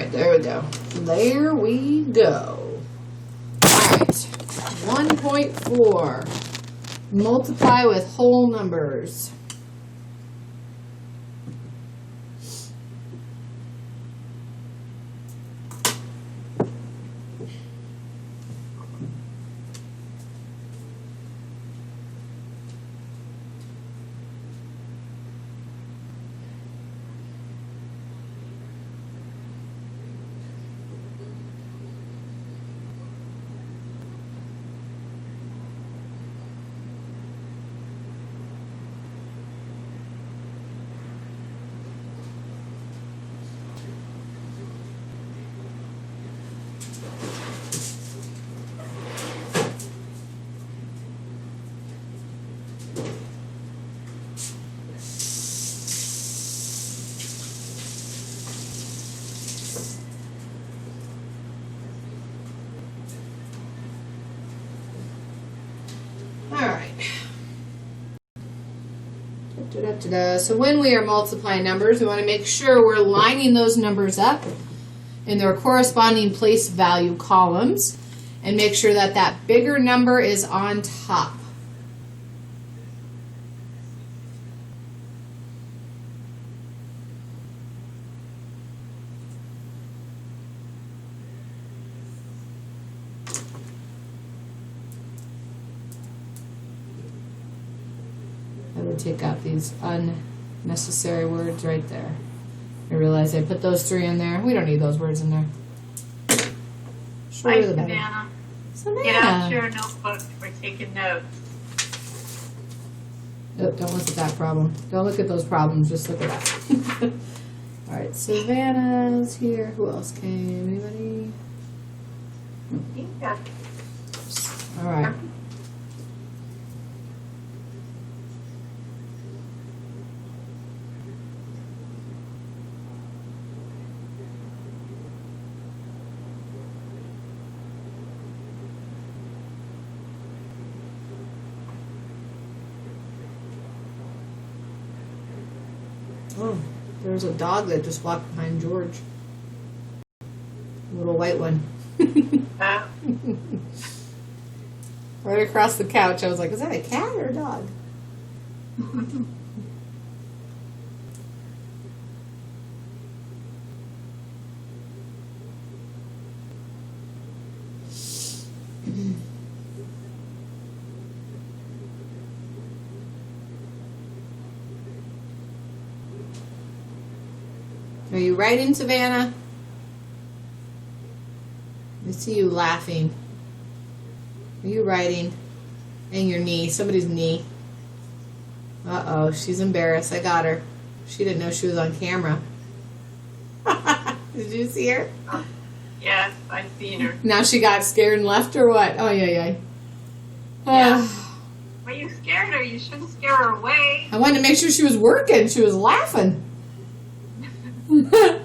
right, there we go. There we go. All right, 1.4. Multiply with whole numbers. So when we are multiplying numbers, we want to make sure we're lining those numbers up in their corresponding place value columns and make sure that that bigger number is on top. I would take out these unnecessary words right there. I realize I put those 3 in there. We don't need those words in there. Bye, Savannah. Get out your notebook. We're taking notes. Oh, don't look at that problem. Don't look at those problems. Just look at that. All right, Savannah's here. Who else came? Anybody? Yeah. All right. Oh, there's a dog that just walked behind George. A little white one. Right across the couch. I was like, is that a cat or a dog? Are you writing, Savannah? I see you laughing. Are you writing? And your knee. Somebody's knee. Uh-oh. She's embarrassed. I got her. She didn't know she was on camera. Did you see her? Yes, I've seen her. Now she got scared and left or what? Oh, yeah. Yeah. Well, you scared her. You shouldn't scare her away. I wanted to make sure she was working. She was laughing. I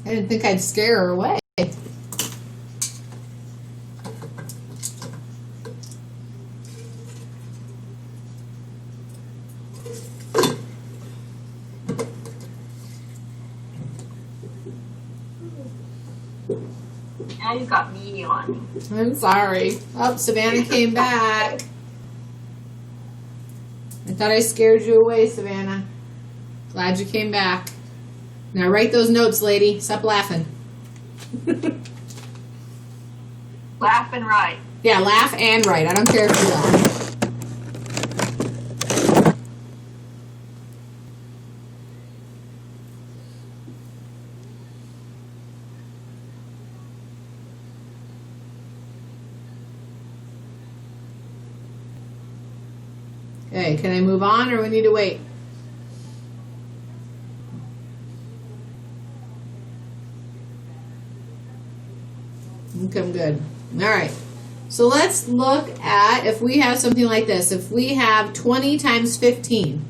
didn't think I'd scare her away. Now you got me on me. I'm sorry. Oh, Savannah came back. I thought I scared you away, Savannah. Glad you came back. Now write those notes, lady. Stop laughing. Laugh and write. Yeah, laugh and write. I don't care if you laugh. Okay, can I move on or we need to wait? Okay, I'm good. All right. So let's look at if we have something like this. If we have 20 times 15,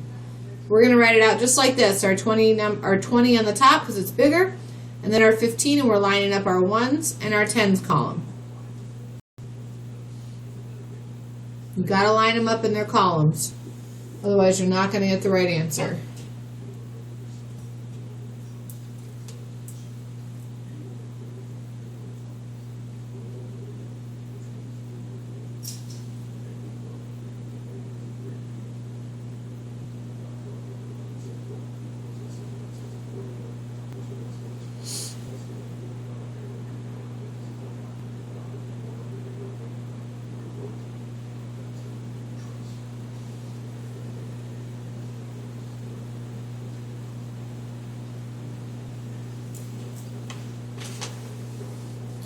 we're going to write it out just like this. Our 20 on the top because it's bigger, and then our 15, and we're lining up our ones and our tens column. You got to line them up in their columns. Otherwise, you're not going to get the right answer.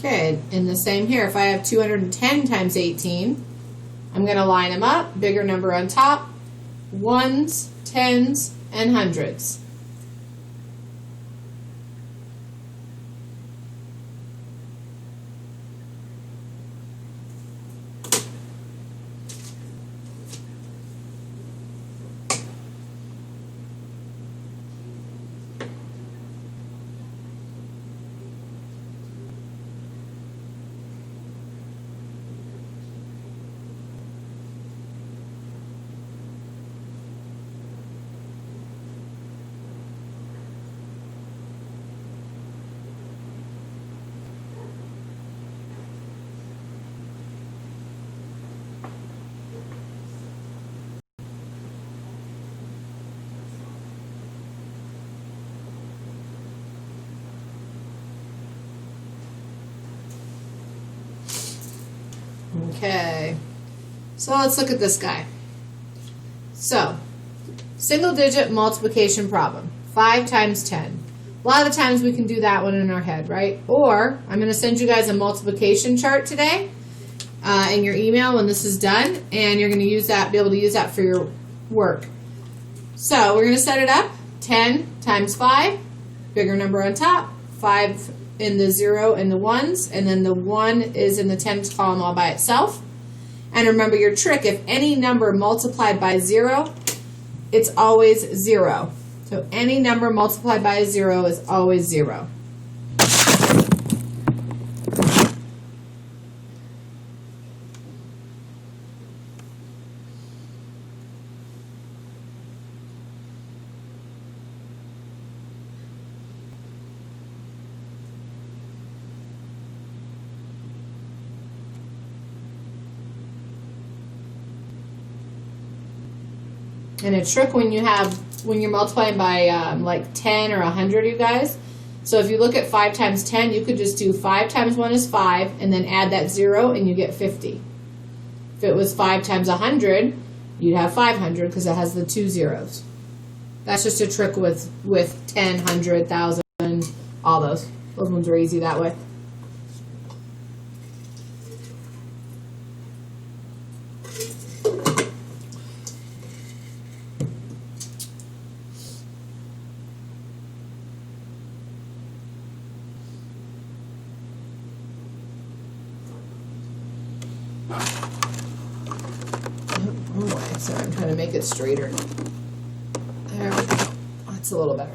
Okay, and the same here. If I have 210 times 18, I'm going to line them up. Bigger number on top. Ones, tens, and hundreds. Okay, so let's look at this guy. So, single digit multiplication problem, 5 times 10. A lot of the times we can do that one in our head, right? Or, I'm going to send you guys a multiplication chart today in your email when this is done, and you're going to use that, be able to use that for your work. So, we're going to set it up, 10 times 5, bigger number on top, 5 in the 0 and the ones, and then the 1 is in the tens column all by itself. And remember your trick, if any number multiplied by 0, it's always 0. So any number multiplied by 0 is always 0. And a trick when you're multiplying by like 10 or 100, you guys. So if you look at 5 times 10, you could just do 5 times 1 is 5, and then add that 0, and you get 50. If it was 5 times 100, you'd have 500 because it has the 2 zeros. That's just a trick with 10, 100, 1,000, all those. Those ones are easy that way. Oh, sorry, I'm trying to make it straighter. There we go. That's a little better.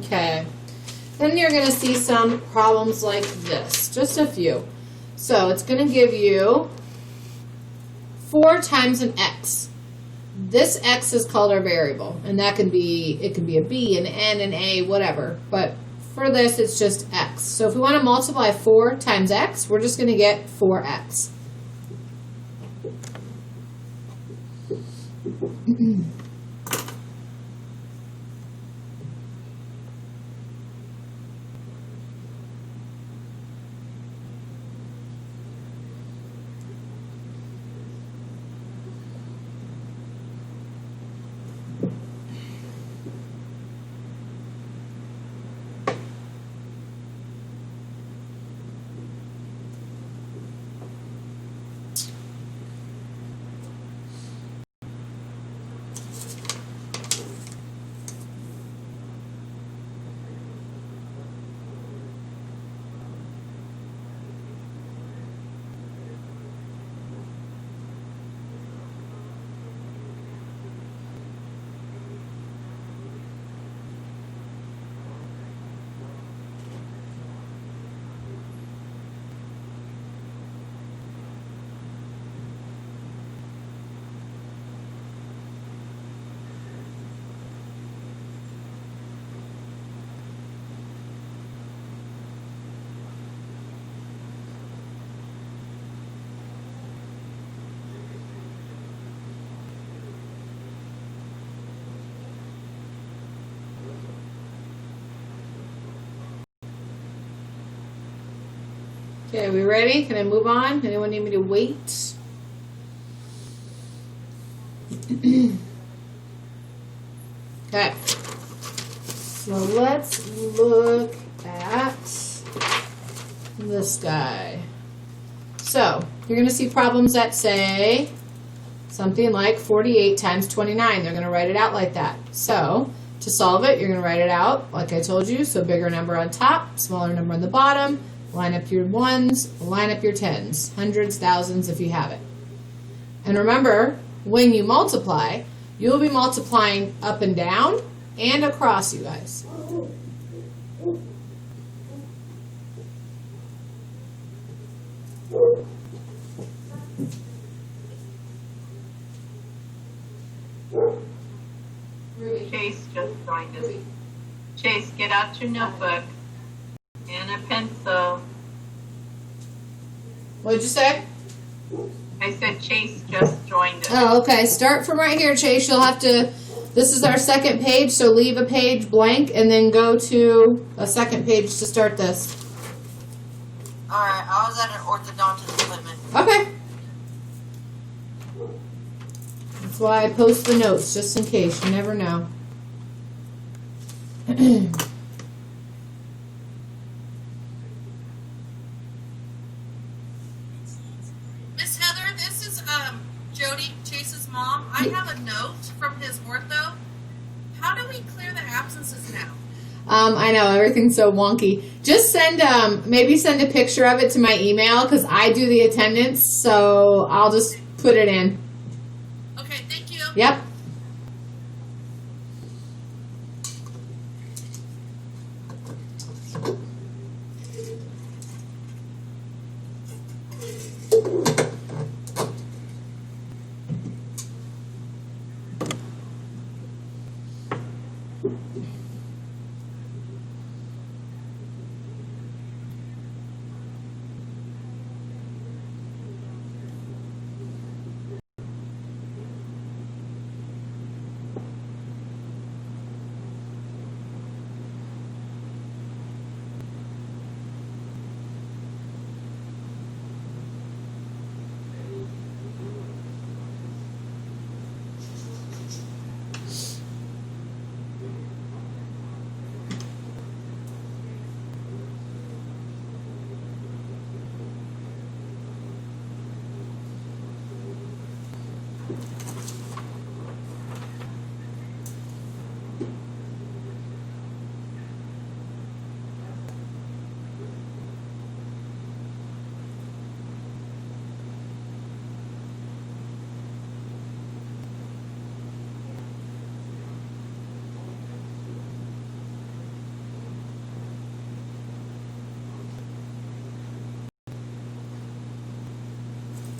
Okay, then you're going to see some problems like this, just a few. So it's going to give you 4 times an x. This x is called our variable, and that can be, it can be a b, an n, an a, whatever. But for this, it's just x. So if we want to multiply 4 times x, we're just going to get 4x. Okay, we ready? Can I move on? Anyone need me to wait? Okay. So let's look at this guy. So you're going to see problems that say something like 48 times 29. They're going to write it out like that. So to solve it, you're going to write it out like I told you. So bigger number on top, smaller number on the bottom. Line up your ones, line up your tens. Hundreds, thousands if you have it. And remember, when you multiply, you'll be multiplying up and down and across, you guys. Chase just joined us. Chase, get out your notebook and a pencil. What did you say? I said Chase just joined us. Oh, okay. Start from right here, Chase. You'll have to, this is our second page, so leave a page blank and then go to a second page to start this. Alright, I was at an orthodontist appointment. Okay. That's why I post the notes, just in case. You never know. Miss Heather, this is Jody, Chase's mom. I have a note from his ortho. How do we clear the absences now? I know, everything's so wonky. Just send, maybe send a picture of it to my email, because I do the attendance, so I'll just put it in. Okay, thank you. Yep.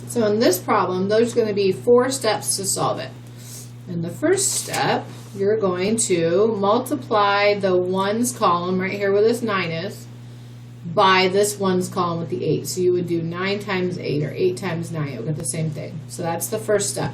So in this problem, there's going to be 4 steps to solve it. In the first step, you're going to multiply the ones column right here where this 9 is by this ones column with the 8. So you would do 9 times 8 or 8 times 9. You'll get the same thing. So that's the first step.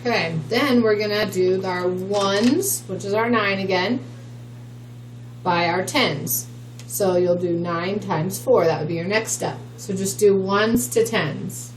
Okay, then we're going to do our ones, which is our 9 again, by our tens. So you'll do 9 times 4. That would be your next step. So just do ones to tens.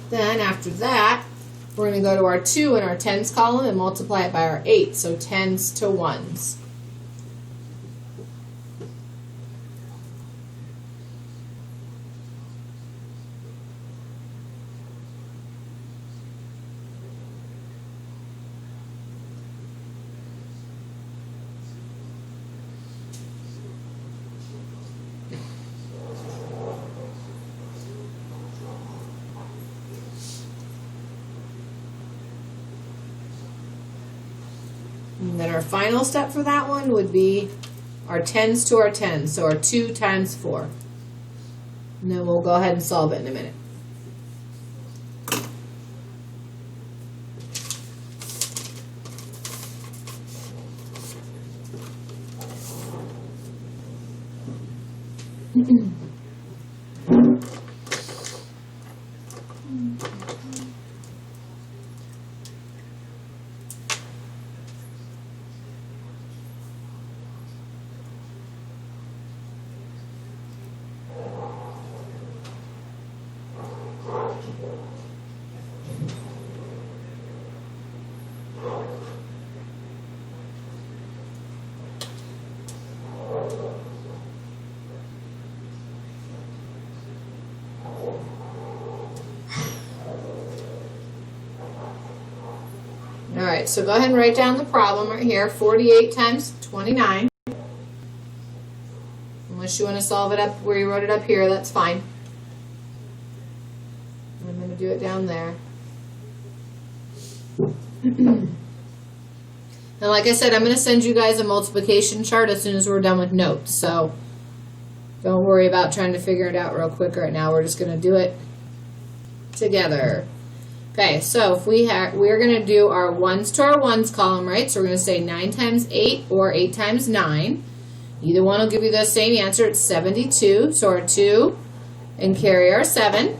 Then after that, we're going to go to our 2 in our tens column and multiply it by our 8. So tens to ones. And then our final step for that one would be our tens to our tens, so our 2 times 4. And then we'll go ahead and solve it in a minute. Alright, so go ahead and write down the problem right here. 48 times 29. Unless you want to solve it up where you wrote it up here, that's fine. I'm going to do it down there. And like I said, I'm going to send you guys a multiplication chart as soon as we're done with notes. So don't worry about trying to figure it out real quick right now. We're just going to do it together. Okay, so if we're going to do our ones to our ones column, right? So we're going to say 9 times 8 or 8 times 9. Either one will give you the same answer. It's 72. So our 2 and carry our 7.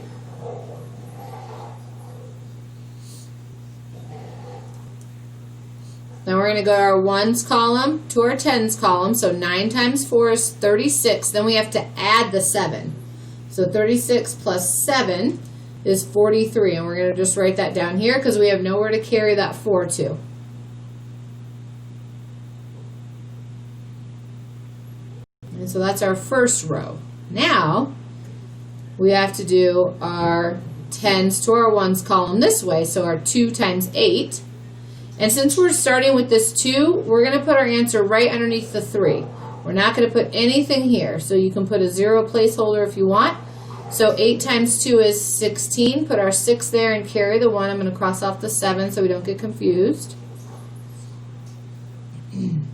Then we're going to go to our ones column to our tens column. So 9 times 4 is 36. Then we have to add the 7. So 36 plus 7 is 43, and we're going to just write that down here because we have nowhere to carry that 4 to. And so that's our first row. Now we have to do our tens to our ones column this way, so our 2 times 8. And since we're starting with this 2, we're going to put our answer right underneath the 3. We're not going to put anything here, so you can put a 0 placeholder if you want. So 8 times 2 is 16. Put our 6 there and carry the 1. I'm going to cross off the 7 so we don't get confused. And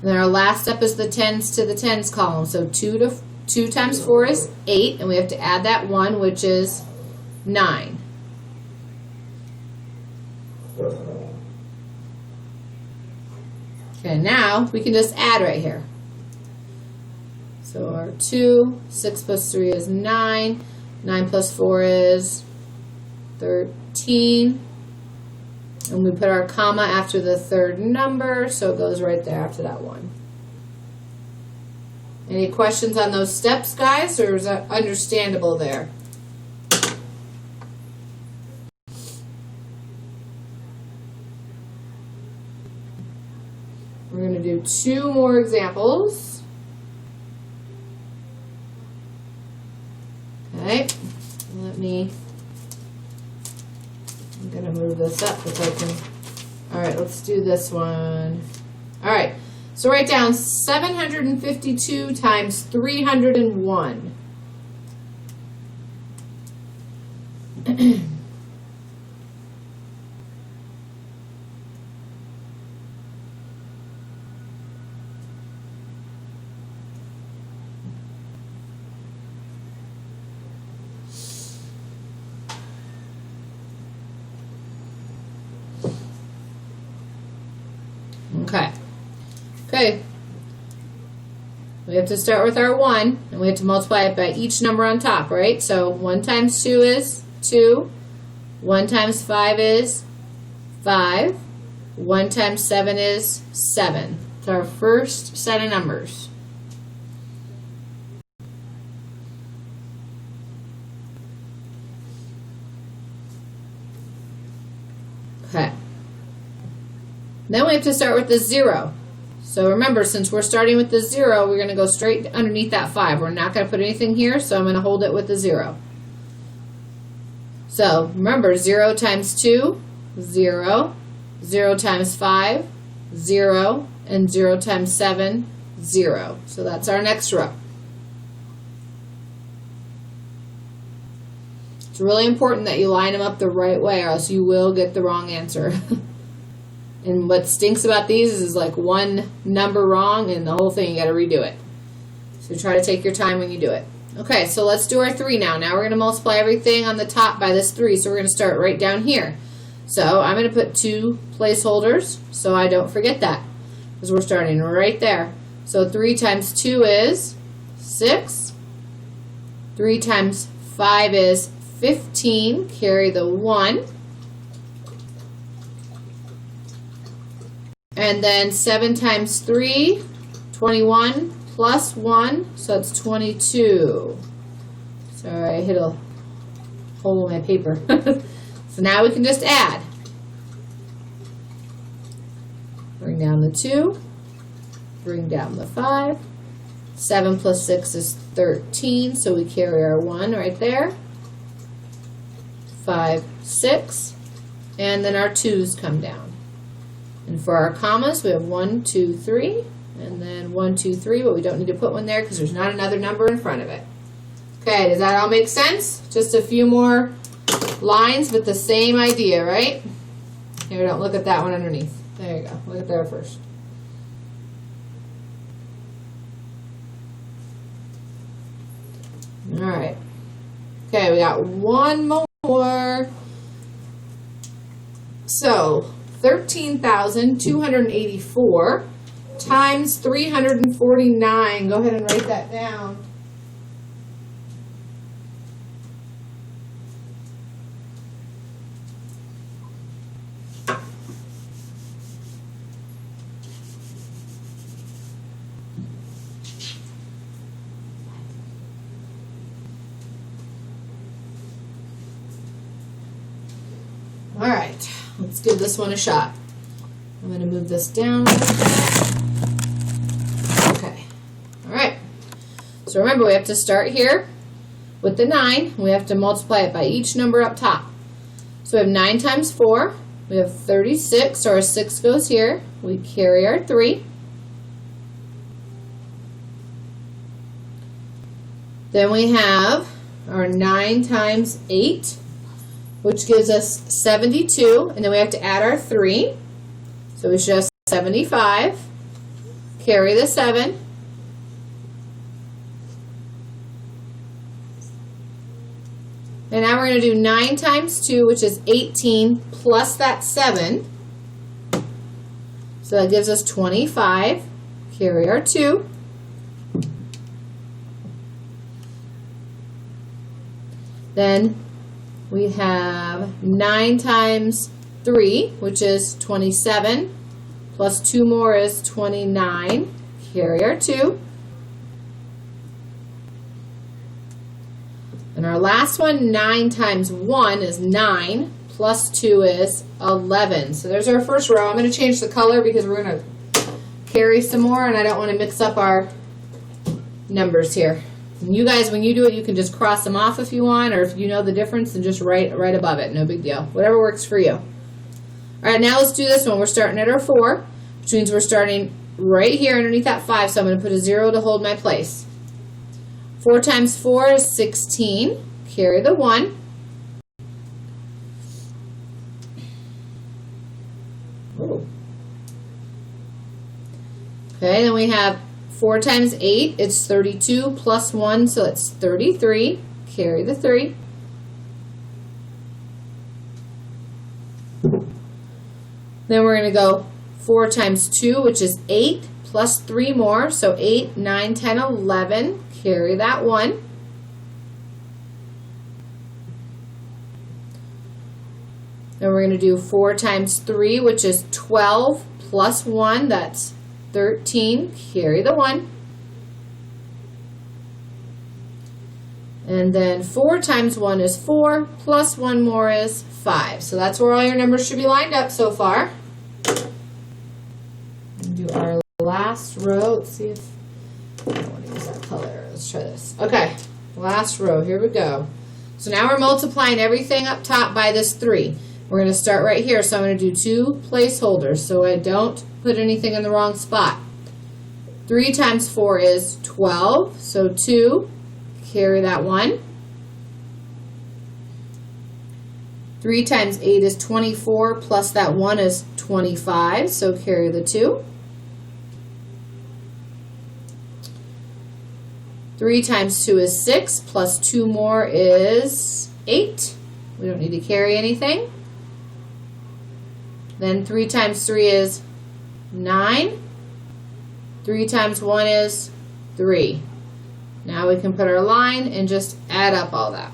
then our last step is the tens to the tens column. So 2 times 4 is 8, and we have to add that 1, which is 9. Okay, now we can just add right here. So our 2, 6 plus 3 is 9, 9 plus 4 is 13, and we put our comma after the third number, so it goes right there after that 1. Any questions on those steps, guys, or is that understandable there? We're going to do 2 more examples. Okay, I'm going to move this up if I can. Alright, let's do this one. Alright, so write down 752 times 301. Okay. Okay. We have to start with our 1, and we have to multiply it by each number on top, right? So 1 times 2 is 2. 1 times 5 is 5. 1 times 7 is 7. It's our first set of numbers. Okay. Then we have to start with the 0. So remember, since we're starting with the 0, we're going to go straight underneath that 5. We're not going to put anything here, so I'm going to hold it with the 0. So remember, 0 times 2, 0. 0 times 5, 0. And 0 times 7, 0. So that's our next row. It's really important that you line them up the right way, or else you will get the wrong answer. And what stinks about these is like one number wrong and the whole thing, you got to redo it. So try to take your time when you do it. Okay, so let's do our 3 now. Now we're going to multiply everything on the top by this 3. So we're going to start right down here. So I'm going to put 2 placeholders so I don't forget that, because we're starting right there. So 3 times 2 is 6. 3 times 5 is 15. Carry the 1. And then 7 times 3, 21 plus 1, so it's 22. Sorry, I hit a hole in my paper. So now we can just add. Bring down the 2, bring down the 5. 7 plus 6 is 13, so we carry our 1 right there. 5, 6, and then our 2's come down. And for our commas, we have 1, 2, 3, and then 1, 2, 3, but we don't need to put one there because there's not another number in front of it. Okay, does that all make sense? Just a few more lines, but the same idea, right? Here, don't look at that one underneath. There you go. Look at there first. All right. Okay, we got one more. So 13,284 times 349. Go ahead and write that down. All right, let's give this one a shot. I'm going to move this down. Okay. All right. So remember, we have to start here with the 9. We have to multiply it by each number up top. So we have 9 times 4. We have 36, so our 6 goes here. We carry our 3. Then we have our 9 times 8, which gives us 72, and then we have to add our 3. So we should have 75, carry the 7, and now we're going to do 9 times 2, which is 18, plus that 7, so that gives us 25, carry our 2, then we have 9 times 3, which is 27, plus 2 more is 29, carry our 2. And our last one, 9 times 1 is 9, plus 2 is 11. So there's our first row. I'm going to change the color because we're going to carry some more, and I don't want to mix up our numbers here. And you guys, when you do it, you can just cross them off if you want, or if you know the difference, then just write right above it. No big deal. Whatever works for you. All right, now let's do this one. We're starting at our 4, which means we're starting right here underneath that 5, so I'm going to put a 0 to hold my place. 4 times 4 is 16. Carry the 1. Ooh. Okay, then we have 4 times 8, it's 32, plus 1, so it's 33. Carry the 3. Then we're going to go 4 times 2, which is 8, plus 3 more, so 8, 9, 10, 11. Carry that 1. Then we're going to do 4 times 3, which is 12, plus 1, that's 13. Carry the 1. And then 4 times 1 is 4, plus 1 more is 5. So that's where all your numbers should be lined up so far. Do our last row. Let's see if I don't want to use that color. Let's try this. Okay, last row. Here we go. So now we're multiplying everything up top by this 3. We're going to start right here. So I'm going to do 2 placeholders so I don't put anything in the wrong spot. 3 times 4 is 12. So 2. Carry that 1. 3 times 8 is 24, plus that 1 is 25, so carry the 2. 3 times 2 is 6, plus 2 more is 8. We don't need to carry anything. Then 3 times 3 is 9. 3 times 1 is 3. Now we can put our line and just add up all that.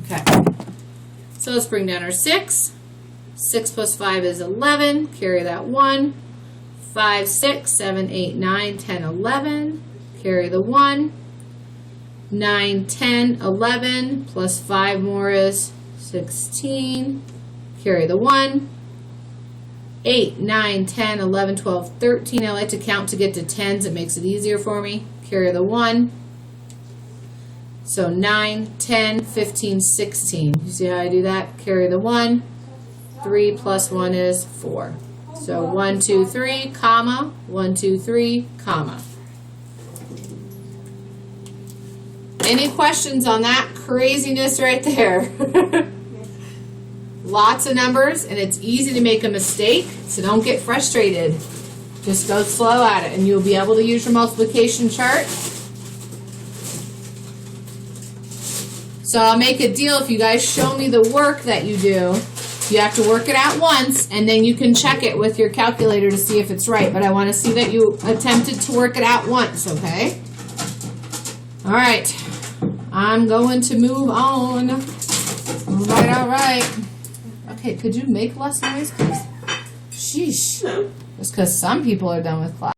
Okay, so let's bring down our 6. 6 plus 5 is 11. Carry that 1. 5, 6, 7, 8, 9, 10, 11. Carry the 1. 9, 10, 11. Plus 5 more is 16. Carry the 1. 8, 9, 10, 11, 12, 13. I like to count to get to tens. It makes it easier for me. Carry the 1. So 9, 10, 15, 16. You see how I do that? Carry the 1. 3 plus 1 is 4. So 1, 2, 3, comma, 1, 2, 3, comma. Any questions on that craziness right there? Lots of numbers, and it's easy to make a mistake, so don't get frustrated. Just go slow at it, and you'll be able to use your multiplication chart. So I'll make a deal if you guys show me the work that you do. You have to work it out once, and then you can check it with your calculator to see if it's right. But I want to see that you attempted to work it out once, okay? All right. I'm going to move on. All right. Okay, could you make less noise, please? Sheesh. Just because some people are done with class.